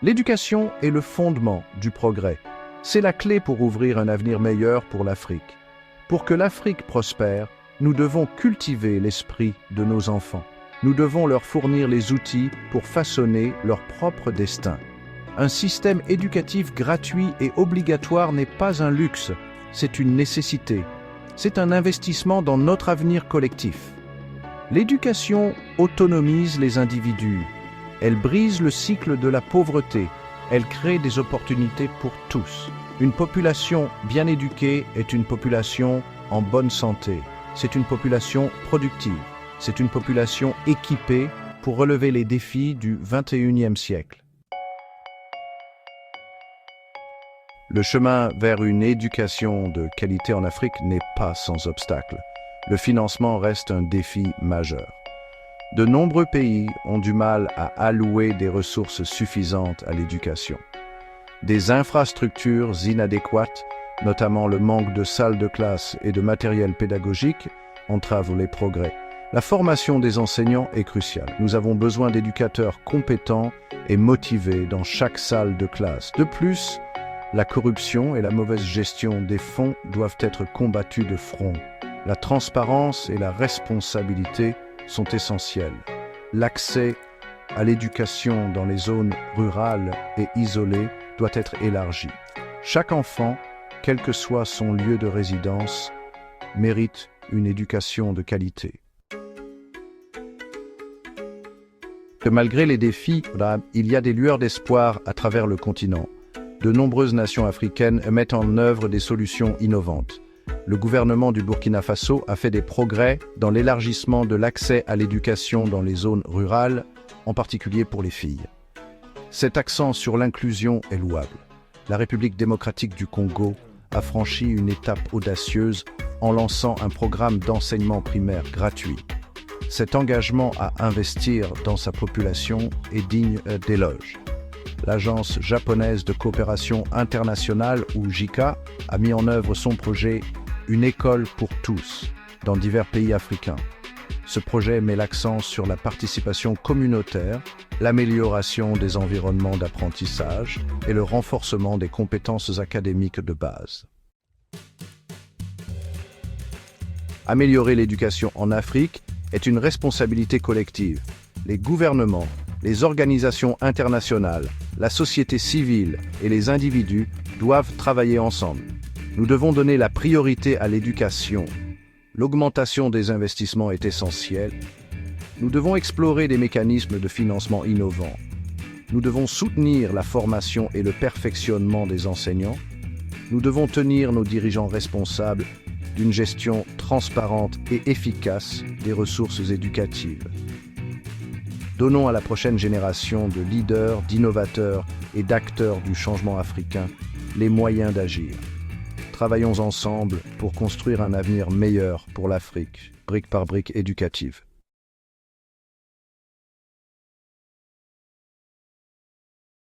L'éducation est le fondement du progrès. C'est la clé pour ouvrir un avenir meilleur pour l'Afrique. Pour que l'Afrique prospère, nous devons cultiver l'esprit de nos enfants. Nous devons leur fournir les outils pour façonner leur propre destin. Un système éducatif gratuit et obligatoire n'est pas un luxe, c'est une nécessité. C'est un investissement dans notre avenir collectif. L'éducation autonomise les individus. Elle brise le cycle de la pauvreté. Elle crée des opportunités pour tous. Une population bien éduquée est une population en bonne santé. C'est une population productive. C'est une population équipée pour relever les défis du XXIe siècle. Le chemin vers une éducation de qualité en Afrique n'est pas sans obstacle. Le financement reste un défi majeur. De nombreux pays ont du mal à allouer des ressources suffisantes à l'éducation. Des infrastructures inadéquates, notamment le manque de salles de classe et de matériel pédagogique, entravent les progrès. La formation des enseignants est cruciale. Nous avons besoin d'éducateurs compétents et motivés dans chaque salle de classe. De plus, la corruption et la mauvaise gestion des fonds doivent être combattues de front. La transparence et la responsabilité sont essentielles. L'accès à l'éducation dans les zones rurales et isolées doit être élargi. Chaque enfant, quel que soit son lieu de résidence, mérite une éducation de qualité. Que malgré les défis, il y a des lueurs d'espoir à travers le continent. De nombreuses nations africaines mettent en œuvre des solutions innovantes. Le gouvernement du Burkina Faso a fait des progrès dans l'élargissement de l'accès à l'éducation dans les zones rurales, en particulier pour les filles. Cet accent sur l'inclusion est louable. La République démocratique du Congo a franchi une étape audacieuse en lançant un programme d'enseignement primaire gratuit. Cet engagement à investir dans sa population est digne d'éloge. L'Agence japonaise de coopération internationale, ou JICA, a mis en œuvre son projet « Une école pour tous » dans divers pays africains. Ce projet met l'accent sur la participation communautaire, l'amélioration des environnements d'apprentissage et le renforcement des compétences académiques de base. Améliorer l'éducation en Afrique est une responsabilité collective. Les gouvernements, les organisations internationales, la société civile et les individus doivent travailler ensemble. Nous devons donner la priorité à l'éducation. L'augmentation des investissements est essentielle. Nous devons explorer des mécanismes de financement innovants. Nous devons soutenir la formation et le perfectionnement des enseignants. Nous devons tenir nos dirigeants responsables d'une gestion transparente et efficace des ressources éducatives. Donnons à la prochaine génération de leaders, d'innovateurs et d'acteurs du changement africain les moyens d'agir. Travaillons ensemble pour construire un avenir meilleur pour l'Afrique, brique par brique éducative.